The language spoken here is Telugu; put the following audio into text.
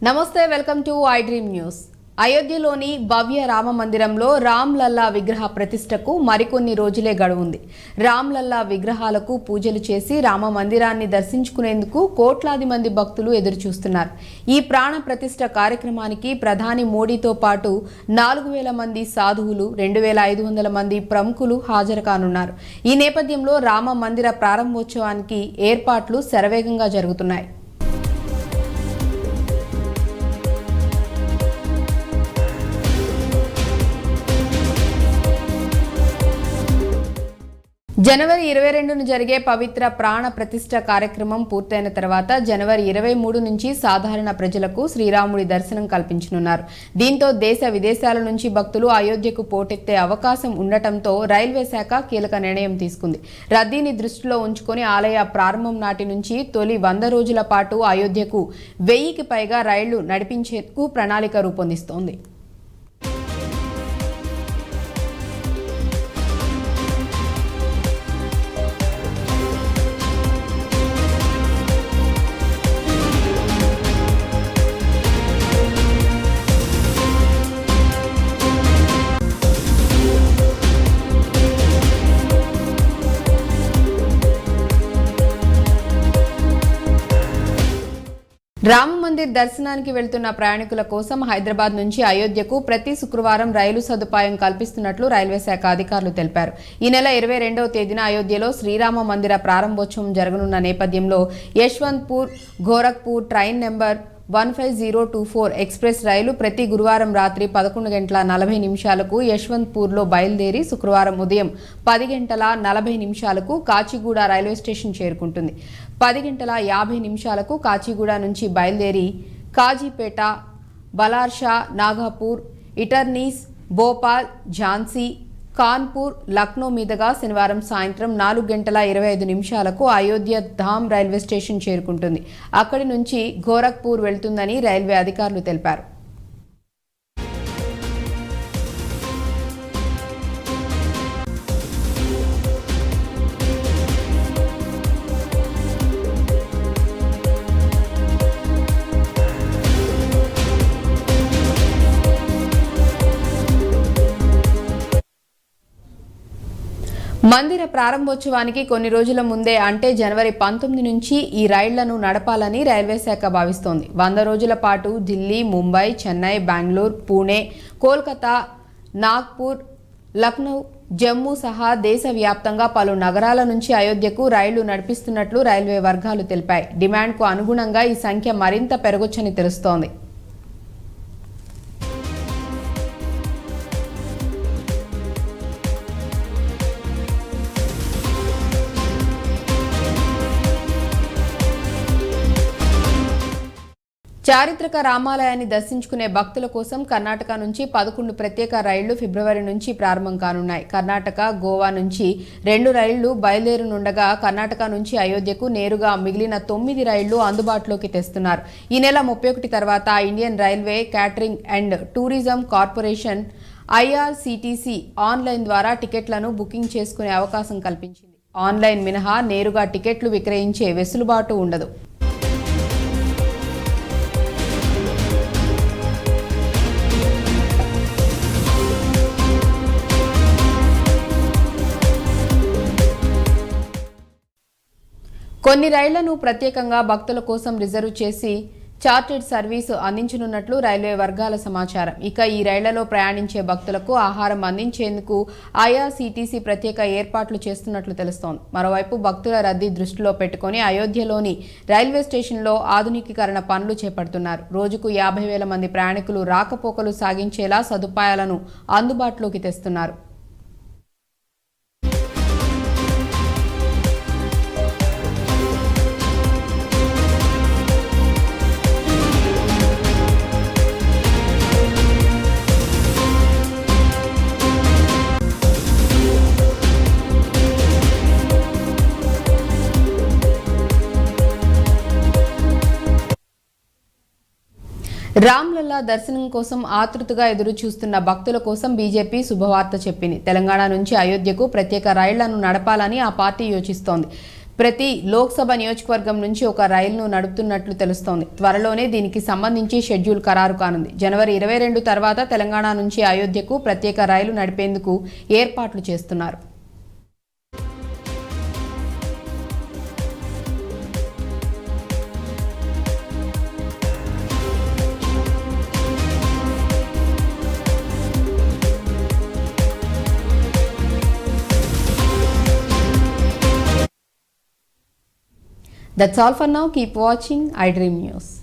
నమస్తే, welcome to I dream news. అయోధ్యలోని భవ్య రామ మందిరంలో రామ్ లల్లా విగ్రహ ప్రతిష్టకు మరికొన్ని రోజులే గడువుంది. రామ్ లల్లా విగ్రహాలకు పూజలు చేసి రామ మందిరాన్ని దర్శించుకునేందుకు కోట్లాది మంది భక్తులు ఎదురుచూస్తున్నారు. ఈ ప్రాణ ప్రతిష్ఠ కార్యక్రమానికి ప్రధాని మోడీతో పాటు 4,000 మంది సాధువులు, 2,500 మంది ప్రముఖులు హాజరు కానున్నారు. ఈ నేపథ్యంలో రామ మందిర ప్రారంభోత్సవానికి ఏర్పాట్లు శరవేగంగా జరుగుతున్నాయి. జనవరి 22న జరిగే పవిత్ర ప్రాణ ప్రతిష్ఠ కార్యక్రమం పూర్తయిన తర్వాత జనవరి 23 నుంచి సాధారణ ప్రజలకు శ్రీరాముడి దర్శనం కల్పించనున్నారు. దీంతో దేశ విదేశాల నుంచి భక్తులు అయోధ్యకు పోటెత్తే అవకాశం ఉండటంతో రైల్వే శాఖ కీలక నిర్ణయం తీసుకుంది. రద్దీని దృష్టిలో ఉంచుకొని ఆలయ ప్రారంభం నాటి నుంచి తొలి 100 రోజుల పాటు అయోధ్యకు 1000కి పైగా రైళ్లు నడిపించేందుకు ప్రణాళిక రూపొందిస్తోంది. రామ మందిర్ దర్శనానికి వెళ్తున్న ప్రయాణికుల కోసం హైదరాబాద్ నుంచి అయోధ్యకు ప్రతి శుక్రవారం రైలు సదుపాయం కల్పిస్తున్నట్లు రైల్వే శాఖ అధికారులు తెలిపారు. ఈ నెల 22వ తేదీన అయోధ్యలో శ్రీరామ మందిర ప్రారంభోత్సవం జరగనున్న నేపథ్యంలో Yeshwantpur Gorakhpur train number 15024 express రైలు ప్రతి గురువారం రాత్రి 11:40 యశ్వంత్పూర్లో బయలుదేరి శుక్రవారం ఉదయం 10:40 కాచిగూడ రైల్వే స్టేషన్ చేరుకుంటుంది. 10:50 కాచిగూడ నుంచి బయలుదేరి కాజీపేట, బలార్షా, నాగపూర్, ఇటర్నీస్, భోపాల్, ఝాన్సీ, కాన్పూర్, లక్నో మీదుగా శనివారం సాయంత్రం 4:25 అయోధ్య ధామ్ రైల్వే స్టేషన్ చేరుకుంటుంది. అక్కడి నుంచి గోరఖ్పూర్ వెళ్తుందని రైల్వే అధికారులు తెలిపారు. మందిర ప్రారంభోత్సవానికి కొన్ని రోజుల ముందే అంటే జనవరి 19 నుంచి ఈ రైళ్లను నడపాలని రైల్వే శాఖ భావిస్తోంది. 100 రోజుల పాటు ఢిల్లీ, ముంబై, చెన్నై, బెంగళూరు, పూణే, కోల్కతా, నాగ్పూర్, లక్నో, జమ్మూ సహా దేశవ్యాప్తంగా పలు నగరాల నుంచి అయోధ్యకు రైళ్లు నడిపిస్తున్నట్లు రైల్వే వర్గాలు తెలిపాయి. డిమాండ్కు అనుగుణంగా ఈ సంఖ్య మరింత పెరగొచ్చని తెలుస్తోంది. చారిత్రక రామాలయాన్ని దర్శించుకునే భక్తుల కోసం కర్ణాటక నుంచి 11 ప్రత్యేక రైళ్లు ఫిబ్రవరి నుంచి ప్రారంభం కానున్నాయి. కర్ణాటక, గోవా నుంచి 2 రైళ్లు బయలుదేరనుండగా కర్ణాటక నుంచి అయోధ్యకు నేరుగా మిగిలిన 9 రైళ్లు అందుబాటులోకి తెస్తున్నారు. ఈ నెల 31 తర్వాత Indian railway catering and tourism corporation IRCTC online ద్వారా టికెట్లను బుకింగ్ చేసుకునే అవకాశం కల్పించింది. ఆన్లైన్ మినహా నేరుగా టికెట్లు విక్రయించే వెసులుబాటు ఉండదు. కొన్ని రైళ్లను ప్రత్యేకంగా భక్తుల కోసం రిజర్వ్ చేసి చార్టెడ్ సర్వీసు అందించనున్నట్లు రైల్వే వర్గాల సమాచారం. ఇక ఈ రైళ్లలో ప్రయాణించే భక్తులకు ఆహారం అందించేందుకు IRCTC ప్రత్యేక ఏర్పాట్లు చేస్తున్నట్లు తెలుస్తోంది. మరోవైపు భక్తుల రద్దీ దృష్టిలో పెట్టుకుని అయోధ్యలోని రైల్వే స్టేషన్లో ఆధునికీకరణ పనులు చేపడుతున్నారు. రోజుకు 50,000 మంది ప్రయాణికులు రాకపోకలు సాగించేలా సదుపాయాలను అందుబాటులోకి తెస్తున్నారు. రామ్ లల్లా దర్శనం కోసం ఆతృతగా ఎదురు చూస్తున్న భక్తుల కోసం బీజేపీ శుభవార్త చెప్పింది. తెలంగాణ నుంచి అయోధ్యకు ప్రత్యేక రైళ్లను నడపాలని ఆ పార్టీ యోచిస్తోంది. ప్రతి లోక్సభ నియోజకవర్గం నుంచి ఒక రైలును నడుపుతున్నట్లు తెలుస్తోంది. త్వరలోనే దీనికి సంబంధించి షెడ్యూల్ ఖరారు కానుంది. జనవరి 22 తర్వాత తెలంగాణ నుంచి అయోధ్యకు ప్రత్యేక రైలు నడిపేందుకు ఏర్పాట్లు చేస్తున్నారు. That's all for now. Keep watching iDream News.